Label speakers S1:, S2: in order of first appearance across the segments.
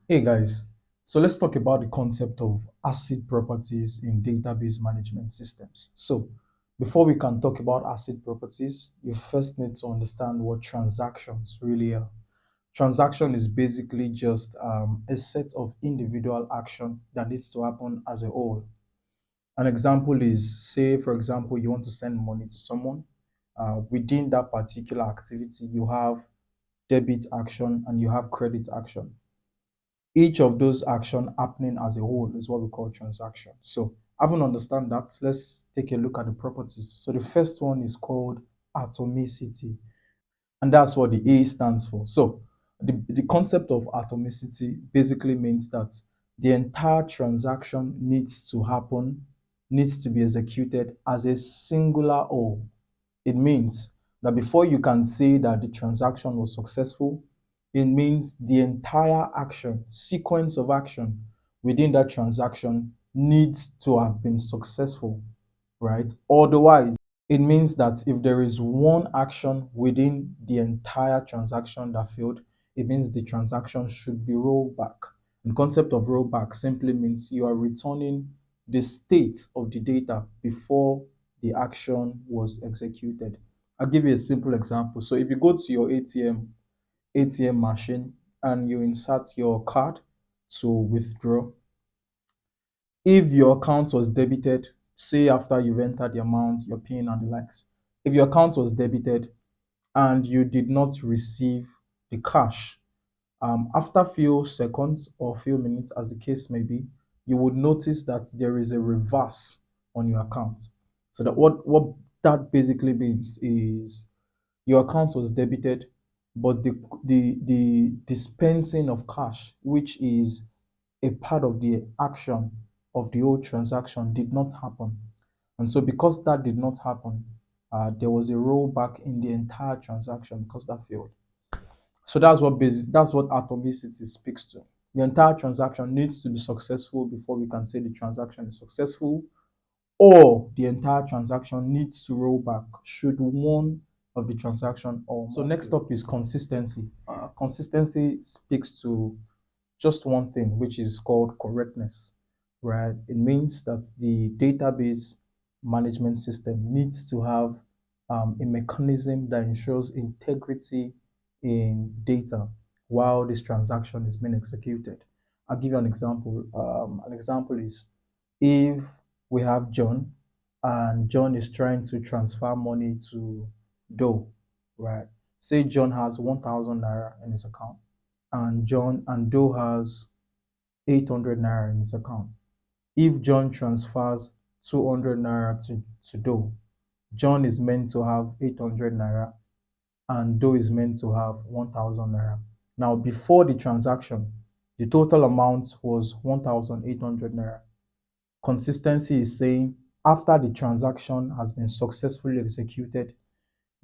S1: Hey guys, so let's talk about the concept of ACID properties in database management systems. So, before we can talk about ACID properties, you first need to understand what transactions really are. Transaction is basically just a set of individual action that needs to happen as a whole. An example is, say, for example, you want to send money to someone. Within that particular activity, you have debit action and you have credit action. Each of those action happening as a whole is what we call transaction. So having understand that, let's take a look at the properties. So the first one is called atomicity, and that's what the A stands for. So the concept of atomicity basically means that the entire transaction needs to happen, needs to be executed as a singular whole. It means that before you can say that the transaction was successful, it means the entire action, sequence of action within that transaction needs to have been successful, right? Otherwise, it means that if there is one action within the entire transaction that failed, it means the transaction should be rolled back. The concept of rollback simply means you are returning the state of the data before the action was executed. I'll give you a simple example. So if you go to your ATM machine and you insert your card to withdraw, if your account was debited, say after you've entered the amount, your PIN and the likes, if your account was debited and you did not receive the cash, after few seconds or few minutes, as the case may be, you would notice that there is a reverse on your account. So that what that basically means is your account was debited, but the dispensing of cash, which is a part of the action of the whole transaction, did not happen. And so because that did not happen, there was a rollback in the entire transaction because that failed. So that's what atomicity speaks to. The entire transaction needs to be successful before we can say the transaction is successful, or the entire transaction needs to roll back should one of the transaction or so next up is consistency. Consistency speaks to just one thing, which is called correctness, right? It means that the database management system needs to have a mechanism that ensures integrity in data while this transaction is being executed. I'll give you an example. An example is if we have John and John is trying to transfer money to Doe, right? Say John has 1,000 naira in his account and Doe has 800 naira in his account. If John transfers 200 naira to Doe, John is meant to have 800 naira and Doe is meant to have 1,000 naira. Now, before the transaction, the total amount was 1,800 naira. Consistency is saying after the transaction has been successfully executed,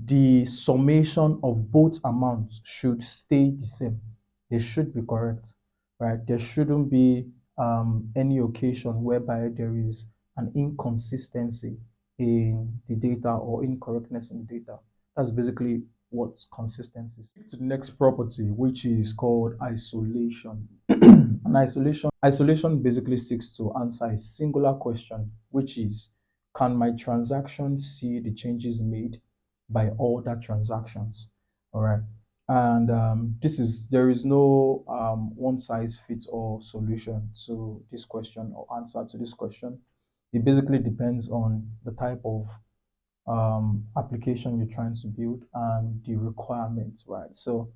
S1: the summation of both amounts should stay the same. They should be correct, right? There shouldn't be any occasion whereby there is an inconsistency in the data or incorrectness in the data. That's basically what consistency is. To the next property, which is called isolation. And isolation basically seeks to answer a singular question, which is, can my transaction see the changes made by other transactions? All right. And there is no one size fits all solution to this question or answer to this question. It basically depends on the type of application you're trying to build and the requirements, right? So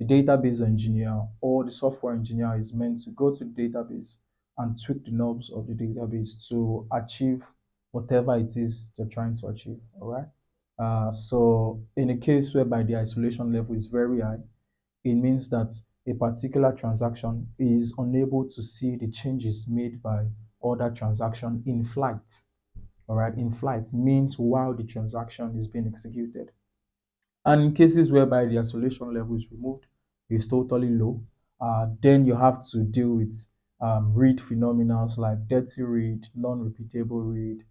S1: the database engineer or the software engineer is meant to go to the database and tweak the knobs of the database to achieve whatever it is they're trying to achieve. All right. So in a case whereby the isolation level is very high, it means that a particular transaction is unable to see the changes made by other transaction in flight. All right, in flight means while the transaction is being executed. And in cases whereby the isolation level is removed, is totally low, then you have to deal with read phenomena like dirty read, non-repeatable read,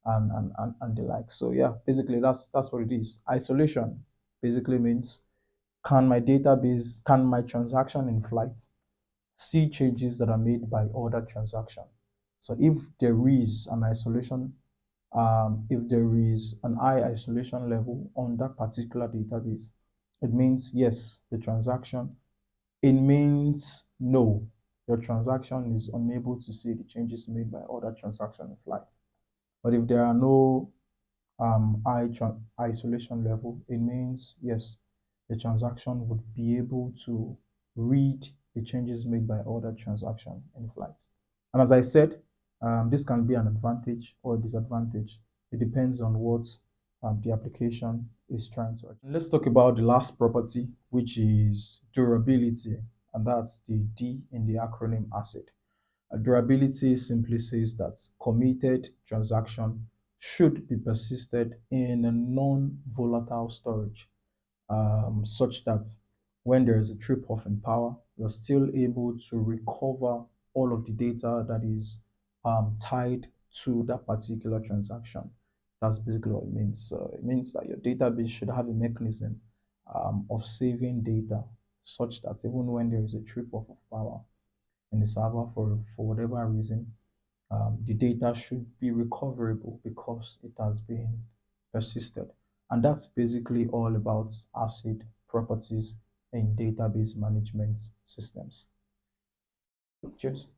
S1: and the like. So yeah, basically that's what it is. Isolation basically means can my transaction in flight see changes that are made by other transaction. So if there is an isolation, if there is an high isolation level on that particular database, it means yes, the transaction. It means no, your transaction is unable to see the changes made by other transaction in flight. But if there are no isolation level, it means yes, the transaction would be able to read the changes made by other transaction in flight. And as I said, this can be an advantage or a disadvantage. It depends on what the application is trying to achieve. Let's talk about the last property, which is durability, and that's the D in the acronym ACID. Durability simply says that committed transaction should be persisted in a non-volatile storage, such that when there is a trip-off in power, you're still able to recover all of the data that is tied to that particular transaction. That's basically what it means. So it means that your database should have a mechanism of saving data such that even when there is a trip-off of power in the server for whatever reason, the data should be recoverable because it has been persisted. And that's basically all about ACID properties in database management systems. Cheers.